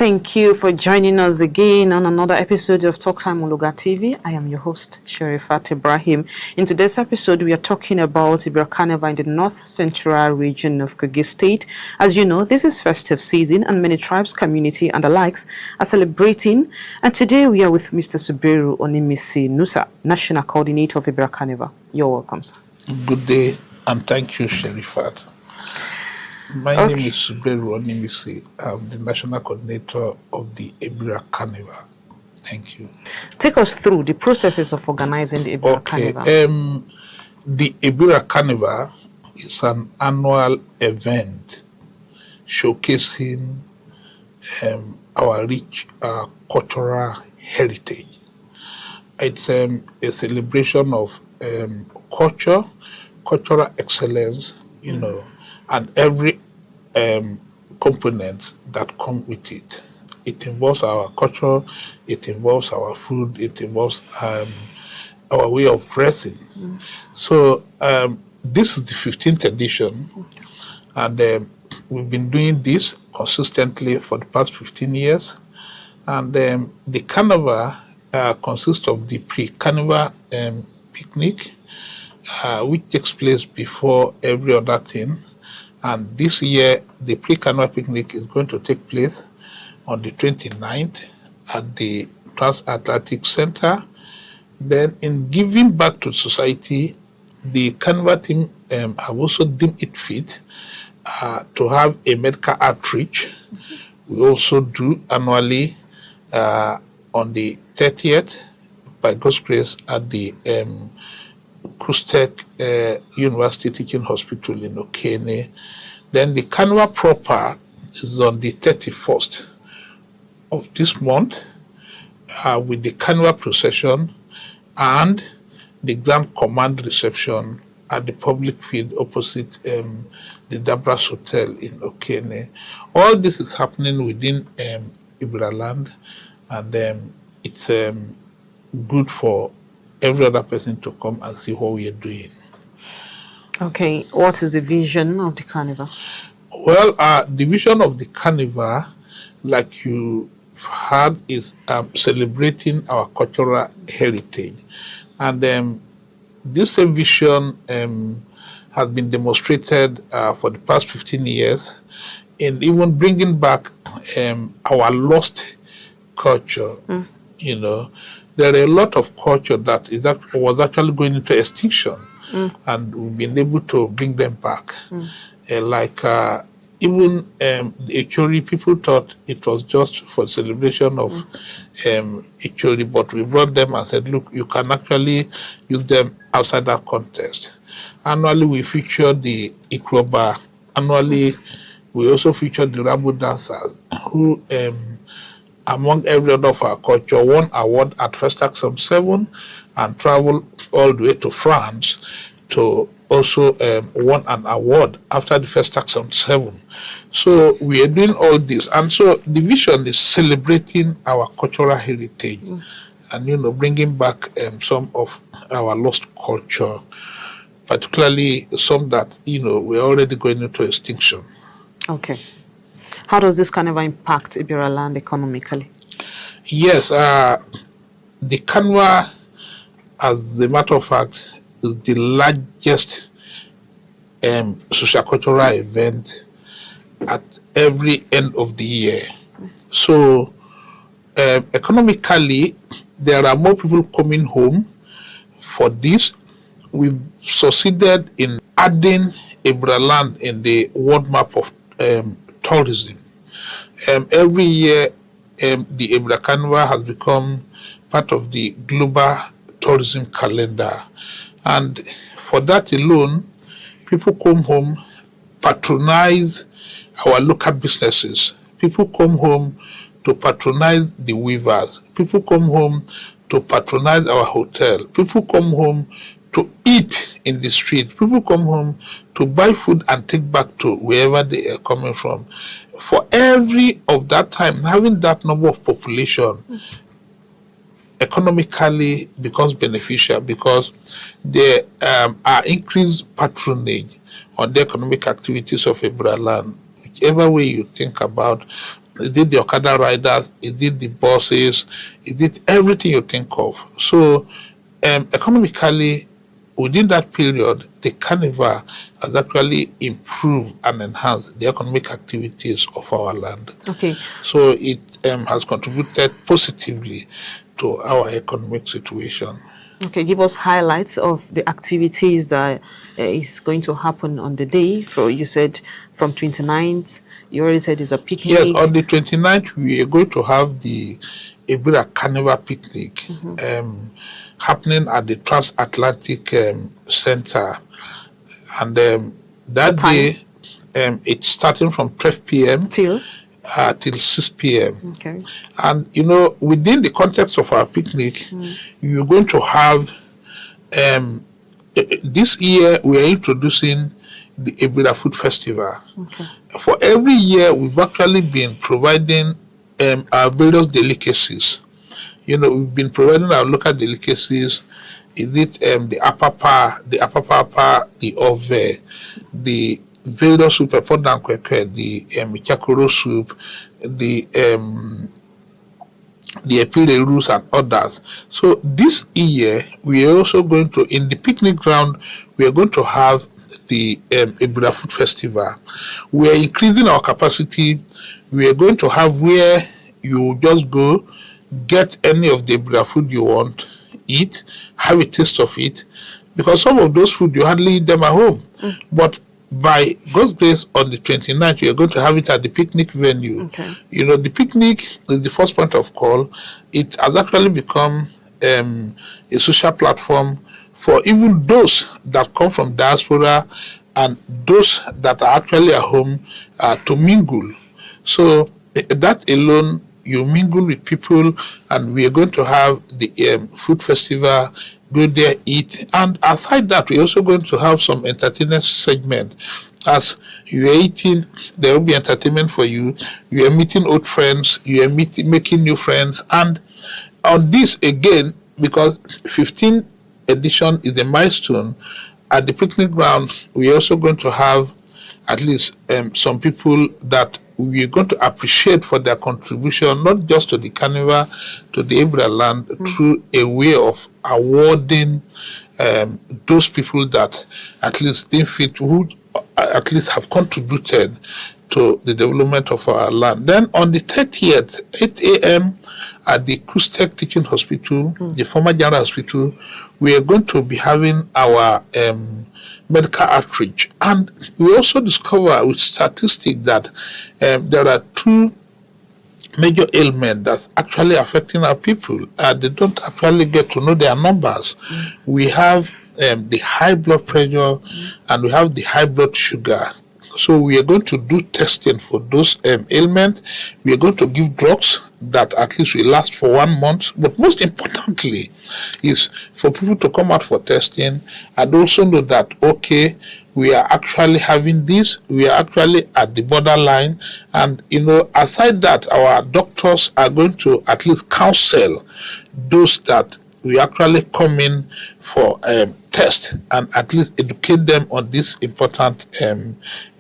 Thank you for joining us again on another episode of Talk Time on Lugard TV. I am your host, Sherifat Ibrahim. In today's episode, we are talking about EBIRA Carnival in the North Central region of Kogi State. As you know, this is festive season and many tribes, community and the likes are celebrating. And today we are with Mr. Suberu Onimisi Nusa, National Coordinator of EBIRA Carnival. You're welcome, sir. Good day and thank you, Sherifat. My name is Suberu Onimisi. I'm the National Coordinator of the EBIRA Carnival. Thank you. Take us through the processes of organizing the EBIRA Carnival. The EBIRA Carnival is an annual event showcasing our rich cultural heritage. It's a celebration of cultural excellence, and every component that come with it. It involves our culture, it involves our food, it involves our way of dressing. So this is the 15th edition, and we've been doing this consistently for the past 15 years. And the carnival consists of the pre-carnival picnic, which takes place before every other thing. And this year, the pre-carnival picnic is going to take place on the 29th at the Transatlantic Center. Then, in giving back to society, the carnival team have also deemed it fit to have a medical outreach. We also do annually on the 30th, by God's grace, at the Kustec University Teaching Hospital in Okene. Then the carnival proper is on the 31st of this month with the carnival procession and the grand command reception at the public field opposite the Dabras Hotel in Okene. All this is happening within EBIRA land, and it's good for every other person to come and see what we are doing. Okay, what is the vision of the carnival? Well, the vision of the carnival, like you've heard, is celebrating our cultural heritage. And this vision has been demonstrated for the past 15 years in even bringing back our lost culture. There are a lot of culture that was actually going into extinction, and we've been able to bring them back. Even the Echori, people thought it was just for celebration of Echori, but we brought them and said, look, you can actually use them outside that context. Annually, we feature the Ikroba. Annually, we also feature the Rambo dancers, who among every other of our culture, won award at Festac Some 7 and traveled all the way to France to also won an award after the Festac Some 7. So we are doing all this. And so the vision is celebrating our cultural heritage and, bringing back some of our lost culture, particularly some that, we're already going into extinction. Okay. How does this carnival impact EBIRA land economically? Yes, the carnival, as a matter of fact, is the largest social-cultural event at every end of the year. So, economically, there are more people coming home for this. We've succeeded in adding EBIRA land in the world map of tourism. Every year, the EBIRA Carnival has become part of the global tourism calendar. And for that alone, people come home, patronize our local businesses. People come home to patronize the weavers. People come home to patronize our hotel. People come home to eat in the street. People come home to buy food and take back to wherever they are coming from. For every of that time, having that number of population economically becomes beneficial because there are increased patronage on the economic activities of EBIRA land. Whichever way you think about it did the Okada riders, it did the buses, it did everything you think of. So economically, within that period, the carnival has actually improved and enhanced the economic activities of our land. Okay. So it has contributed positively to our economic situation. Okay, give us highlights of the activities that is going to happen on the day. For you said from 29th, you already said it's a picnic. Yes, on the 29th, we are going to have the EBIRA Carnival picnic happening at the Transatlantic Center. And that day, it's starting from 12 p.m. till 6 p.m. Okay. And, within the context of our picnic, you're going to have, this year, we are introducing the EBIRA Food Festival. Okay. For every year, we've actually been providing our various delicacies. We've been providing our local delicacies. Is it the apapa, the ove, the various soup, the chakoro soup, the epilerus and others. So this year, we are also going to, in the picnic ground, we are going to have the EBIRA Food Festival. We are increasing our capacity. We are going to have where you just go, get any of the EBIRA food you want, eat, have a taste of it, because some of those food you hardly eat them at home. But by God's grace, on the 29th, we are going to have it at the picnic venue. Okay. The picnic is the first point of call. It has actually become a social platform for even those that come from diaspora and those that are actually at home to mingle. So that alone, you mingle with people, and we are going to have the food festival, go there, eat. And aside that, we're also going to have some entertainment segment. As you are eating, there will be entertainment for you. You are meeting old friends, you are making new friends. And on this, again, because 15th edition is a milestone, at the picnic ground, we're also going to have at least some people that we're going to appreciate for their contribution, not just to the carnival, to the EBIRA land, through a way of awarding those people that at least who at least have contributed to the development of our land. Then on the 30th, 8 a.m. at the Kustek Teaching Hospital, the former General Hospital, we are going to be having our medical outreach. And we also discover with statistics that there are two major ailments that's actually affecting our people. They don't actually get to know their numbers. We have the high blood pressure and we have the high blood sugar. So we are going to do testing for those ailments. We are going to give drugs that at least will last for 1 month. But most importantly is for people to come out for testing and also know that, okay, we are actually having this, we are actually at the borderline. And, aside that, our doctors are going to at least counsel those that we actually come in for test and at least educate them on this important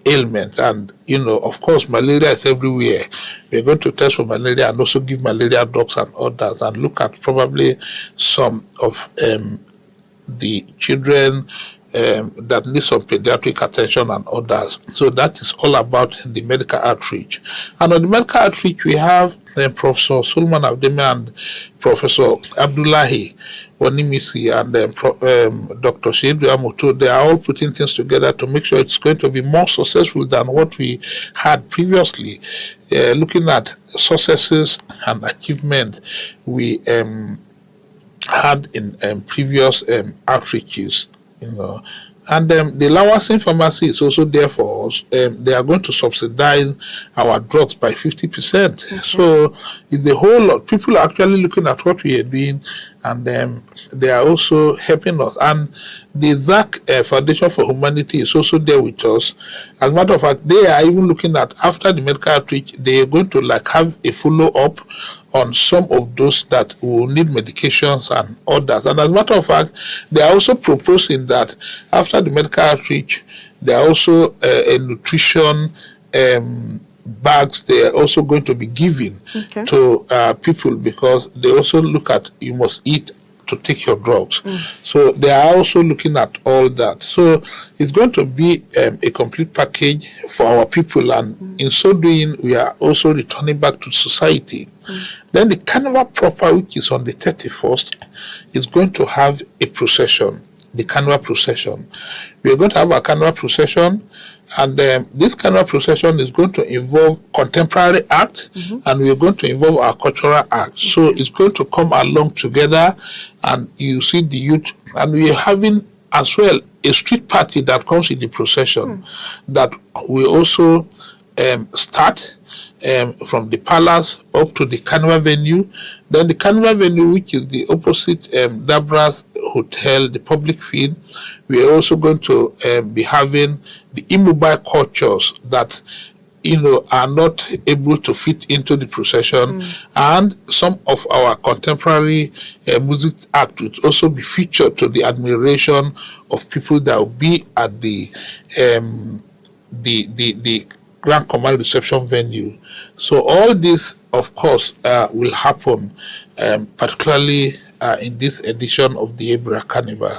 ailment. And of course, malaria is everywhere. We're going to test for malaria and also give malaria drugs and others, and look at probably some of the children that need some pediatric attention and others. So that is all about the medical outreach. And on the medical outreach, we have Professor Solomon Avdeme and Professor Abdullahi Wanimisi and Dr. Sheidu Amoto. They are all putting things together to make sure it's going to be more successful than what we had previously. Looking at successes and achievement we had in previous outreaches. And the Lawasin pharmacy is also there for us. They are going to subsidize our drugs by 50%. Okay. So it's a whole lot. People are actually looking at what we are doing, and they are also helping us. And the ZAC Foundation for Humanity is also there with us. As a matter of fact, they are even looking at, after the medical outreach, they are going to have a follow-up on some of those that will need medications and others. And as a matter of fact, they are also proposing that after the medical outreach, there are also a nutrition bags they are also going to be giving to people, because they also look at you must eat to take your drugs. So they are also looking at all that. So it's going to be a complete package for our people, and in so doing, we are also returning back to society. Then the carnival proper, which is on the 31st, is going to have a procession. The carnival procession. We are going to have a carnival procession, and this carnival procession is going to involve contemporary art, and we are going to involve our cultural art. So it's going to come along together, and you see the youth, and we are having as well a street party that comes in the procession that we also start from the palace up to the carnival venue. Then the carnival venue, which is the opposite Dabra's hotel, the public field, we are also going to be having the immobile cultures that are not able to fit into the procession, and some of our contemporary music act will also be featured to the admiration of people that will be at the Grand Command reception venue. So all this, of course, will happen, particularly in this edition of the EBIRA Carnival.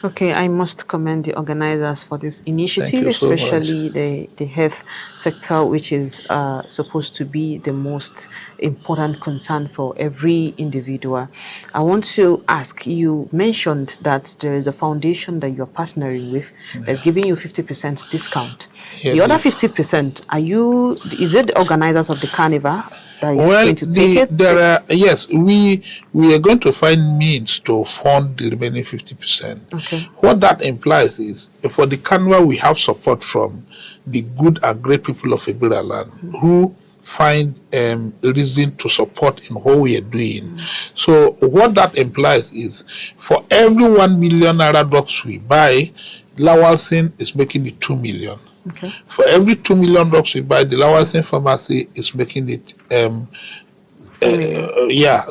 Okay, I must commend the organizers for this initiative, especially the health sector, which is supposed to be the most important concern for every individual. I want to ask, you mentioned that there is a foundation that you're partnering with that's giving you 50% discount. The other 50%, is it the organizers of the carnival that is going to take it? Yes, we are going to find means to fund the remaining 50%. Okay. What that implies is, for the carnival, we have support from the good and great people of EBIRA land who find a reason to support in what we are doing. So what that implies is, for every 1 million naira drugs we buy, Lawalsin is making it 2 million. Okay. For every 2 million drugs we buy, the Lawalsin pharmacy is making it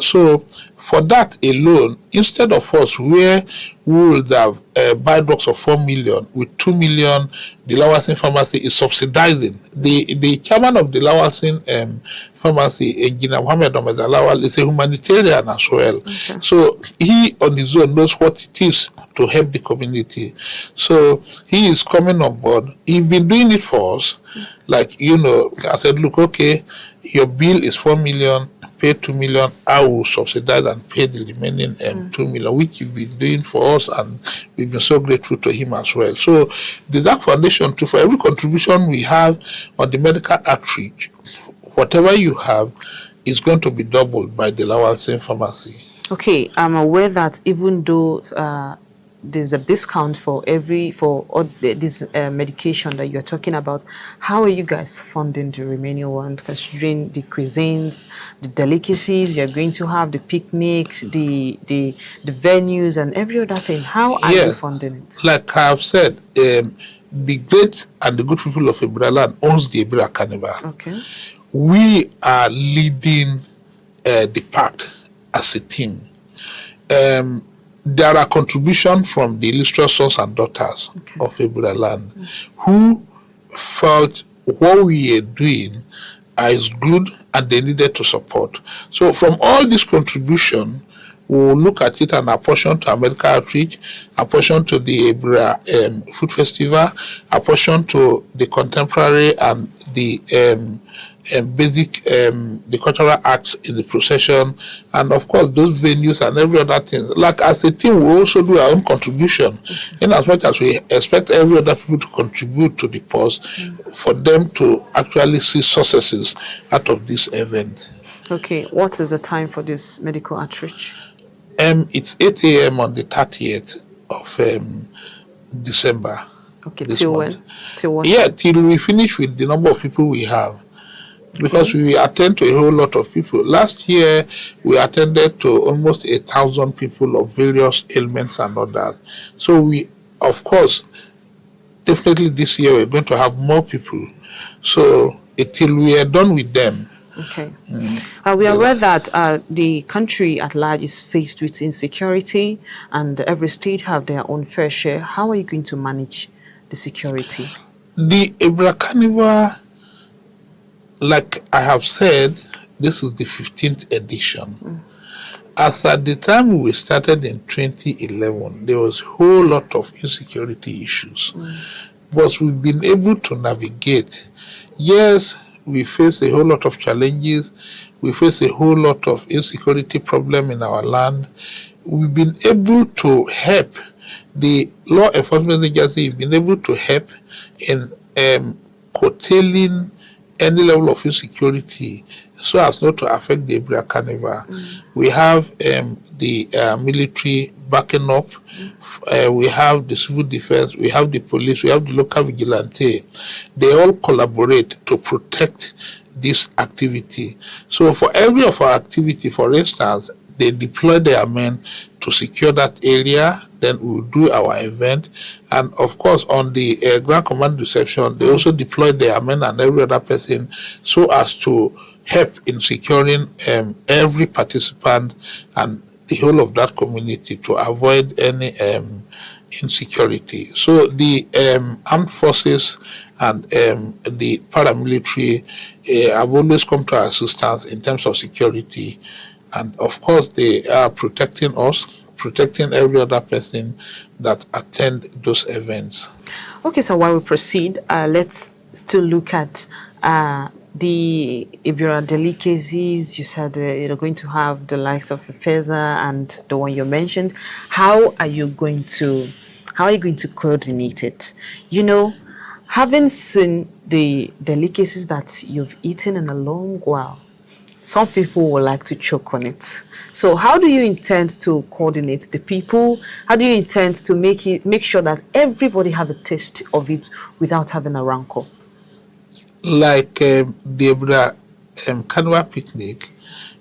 so for that alone, instead of us where we would have buy drugs of 4 million, with 2 million, the Lawalsin pharmacy is subsidizing. The chairman of the Lawalsin pharmacy, Engineer Mohammed Ahmed Alawal, is a humanitarian as well. Okay. So he on his own knows what it is to help the community. So he is coming on board. He's been doing it for us. Like, I said, look, okay, your bill is 4 million, pay 2 million, I will subsidize and pay the remaining 2 million, which you've been doing for us, and we've been so grateful to him as well. So the Dark Foundation, too, for every contribution we have on the medical outreach, whatever you have is going to be doubled by the Lawalsin pharmacy. Okay, I'm aware that even though there's a discount for all this medication that you're talking about, how are you guys funding the remaining one, considering the cuisines, the delicacies you're going to have, the picnics, the venues and every other thing? How are you funding it? Like I've said, the great and the good people of EBIRA land owns the EBIRA Carnival. Okay. We are leading the pact as a team. There are contributions from the illustrious sons and daughters of EBIRA land who felt what we are doing is good and they needed to support. So from all this contribution, we'll look at it and apportion to our medical outreach, apportion to the EBIRA food festival, apportion to the contemporary and the basic the cultural acts in the procession, and of course those venues and every other thing. Like as a team, we also do our own contribution, in as much as we expect every other people to contribute to the pause for them to actually see successes out of this event. Okay, what is the time for this medical outreach? It's 8 a.m. on the 30th of December. Okay, till when? Till what? Yeah, till we finish with the number of people we have. Because we attend to a whole lot of people. Last year, we attended to almost 1,000 people of various ailments and others. So we, of course, definitely this year we're going to have more people. So till we are done with them. Okay. We are aware that the country at large is faced with insecurity, and every state have their own fair share. How are you going to manage the security? The EBIRA Carnival like I have said, this is the 15th edition. As at the time we started in 2011, there was a whole lot of insecurity issues. But we've been able to navigate. Yes, we face a whole lot of challenges. We face a whole lot of insecurity problem in our land. We've been able to help. The law enforcement agency have been able to help in curtailing any level of insecurity so as not to affect the EBIRA Carnival. We have the military backing up. We have the civil defense. We have the police. We have the local vigilante. They all collaborate to protect this activity. So for every of our activity, for instance, they deploy their men to secure that area. Then we will do our event. And of course, on the ground command reception, they also deploy their men and every other person so as to help in securing every participant and the whole of that community to avoid any insecurity. So the armed forces and the paramilitary have always come to our assistance in terms of security. And of course, they are protecting us, protecting every other person that attend those events. Okay, so while we proceed, let's still look at the EBIRA delicacies. You said you're going to have the likes of peza and the one you mentioned. How are you going to coordinate it? You know, having seen the delicacies that you've eaten in a long while, some people will like to choke on it. So how do you intend to coordinate the people? How do you intend to make sure that everybody have a taste of it without having a rancor? Like the EBIRA Carnival picnic,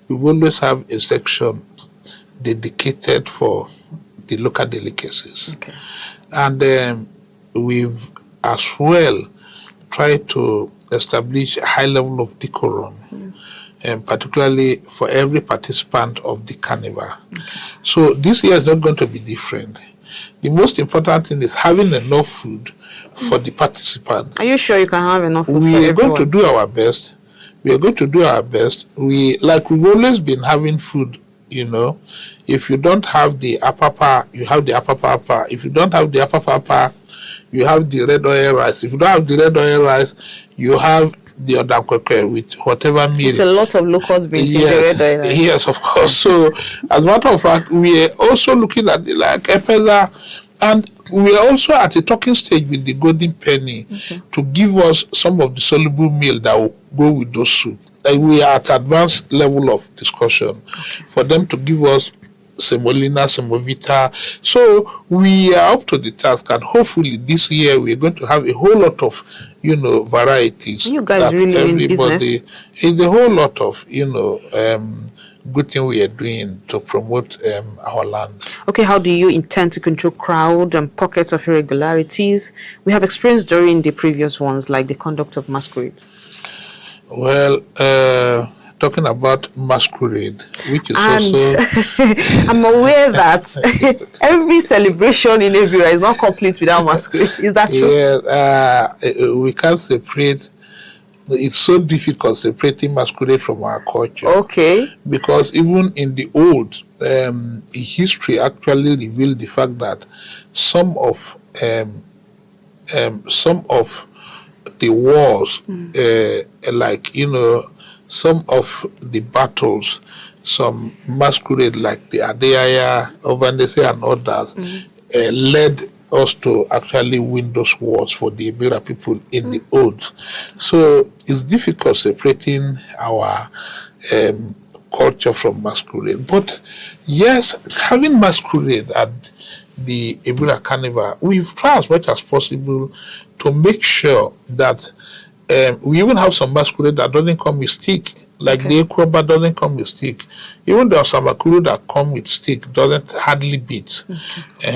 we always have a section dedicated for the local delicacies. Okay. And we've as well tried to establish a high level of decorum, particularly for every participant of the carnival. Okay. So this year is not going to be different. The most important thing is having enough food for the participant. Are you sure you can have enough food? We are going to do our best. We are going to do our best. We've always been having food, you know. If you don't have the apapa, you have the apapa. If you don't have the apapa, you have the red oil rice. If you don't have the red oil rice, you have the odankwekwe with whatever meal. It's a lot of locals beans in the red oil rice. Yes, of course. So, as a matter of fact, we are also looking at the like epeza, and we are also at a talking stage with the golden penny to give us some of the soluble meal that will go with those soup. We are at advanced level of discussion for them to give us semolina, semovita. So we are up to the task, and hopefully this year we are going to have a whole lot of, you know, varieties. You guys really in business. It's a whole lot of, you know, good thing we are doing to promote our land. Okay, how do you intend to control crowd and pockets of irregularities we have experienced during the previous ones, like the conduct of masquerades? Well, talking about masquerade, which is also... I'm aware that every celebration in EBIRA is not complete without masquerade. Is that true? Yeah, we can't separate. It's so difficult separating masquerade from our culture. Okay. Because even in the old, history actually revealed the fact that some of the wars, like, you know, some of the battles, some masquerade like the Adeaya, Ovandese and others, led us to actually win those wars for the EBIRA people in the old. So it's difficult separating our culture from masquerade. But yes, having masquerade at the EBIRA Carnival, we've tried as much as possible to make sure that we even have some masquerade that doesn't come with stick, like the Ekroba doesn't come with stick. Even the Osamakuru that come with stick doesn't hardly beat.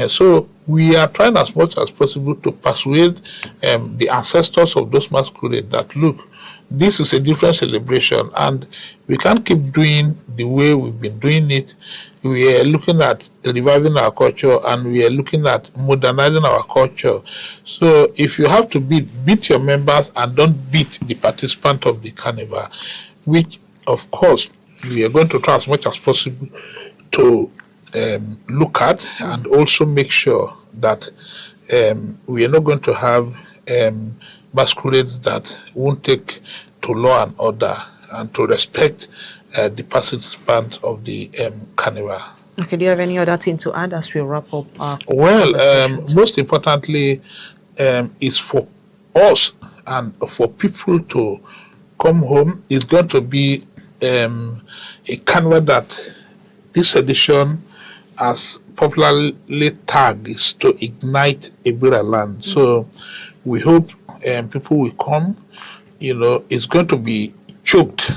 So we are trying as much as possible to persuade the ancestors of those masquerades that, look, this is a different celebration and we can't keep doing the way we've been doing it. We are looking at reviving our culture and we are looking at modernizing our culture. So if you have to beat your members and don't beat the participant of the carnival, which of course we are going to try as much as possible to look at and also make sure that we are not going to have masquerades that won't take to law and order and to respect the participants of the carnival. Okay, do you have any other thing to add as we wrap up our Well, most importantly is for us and for people to come home. It's going to be a carnival that this edition, as popularly tagged, is to ignite EBIRA land. So we hope people will come. It's going to be choked.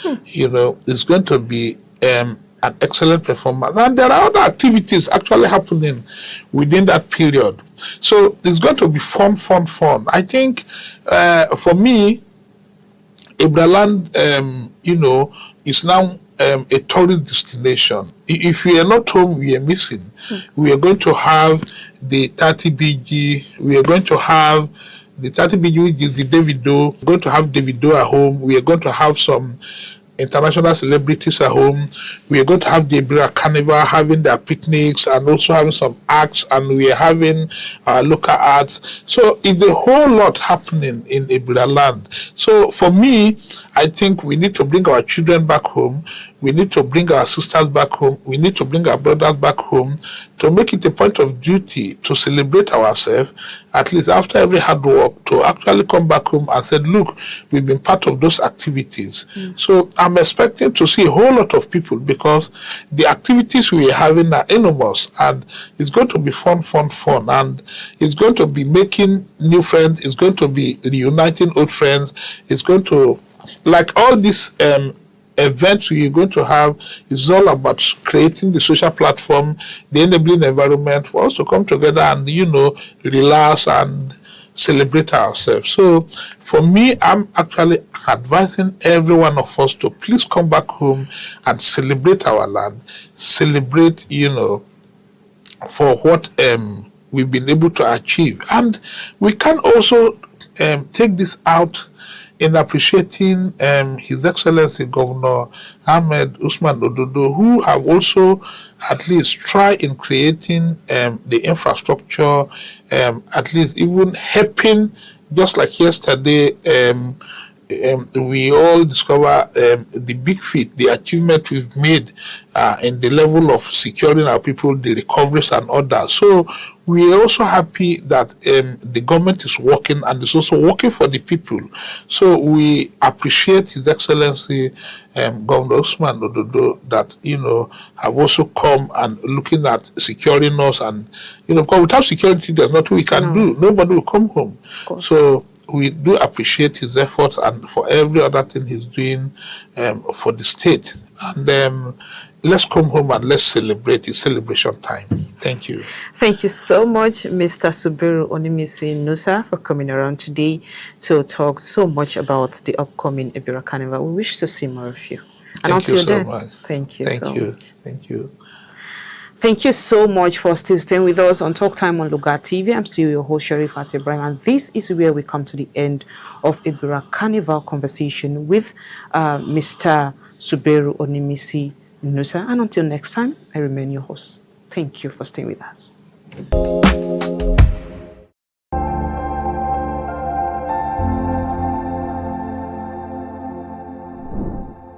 It's going to be an excellent performance. And there are other activities actually happening within that period. So it's going to be fun. I think for me, EBIRA land, is now a tourist destination. If we are not home, we are missing. We are going to have the 30 BG. We are going to have the 30 BG, which is the Davido. We're going to have Davido at home. We are going to have some international celebrities at home. We are going to have the EBIRA Carnival having their picnics and also having some acts, and we are having local arts. So it's a whole lot happening in EBIRA land. So for me, I think we need to bring our children back home. We need to bring our sisters back home. We need to bring our brothers back home to make it a point of duty to celebrate ourselves, at least after every hard work, to actually come back home and say, look, we've been part of those activities. So I'm expecting to see a whole lot of people because the activities we are having are enormous and it's going to be fun, and it's going to be making new friends. It's going to be reuniting old friends. It's going to, like all these events we are going to have, is all about creating the social platform, the enabling environment for us to come together and, relax and celebrate ourselves. So for me, I'm actually advising every one of us to please come back home and celebrate our land, celebrate, for what we've been able to achieve. And we can also take this out in appreciating His Excellency Governor Ahmed Usman Ododo, who have also at least tried in creating the infrastructure, at least even helping, just like yesterday, we all discover the big feat, the achievement we've made in the level of securing our people, the recoveries and others. So we are also happy that the government is working and is also working for the people. So we appreciate His Excellency Governor Usman Ododo that, have also come and looking at securing us. And, because without security, there's nothing we can do. Nobody will come home. So we do appreciate his efforts and for every other thing he's doing for the state. And let's come home and let's celebrate. It's celebration time. Thank you. Thank you so much, Mr. Suberu Onimisi Nusa, for coming around today to talk so much about the upcoming EBIRA Carnival. We wish to see more of you. And Thank you so much. Thank you. Thank you. Thank you so much for still staying with us on Talk Time on Lugard TV. I'm still your host, Sherry Fatih Ibrahim, and this is where we come to the end of EBIRA Carnival conversation with Mr. Suberu Onimisi Nusa. And until next time, I remain your host. Thank you for staying with us.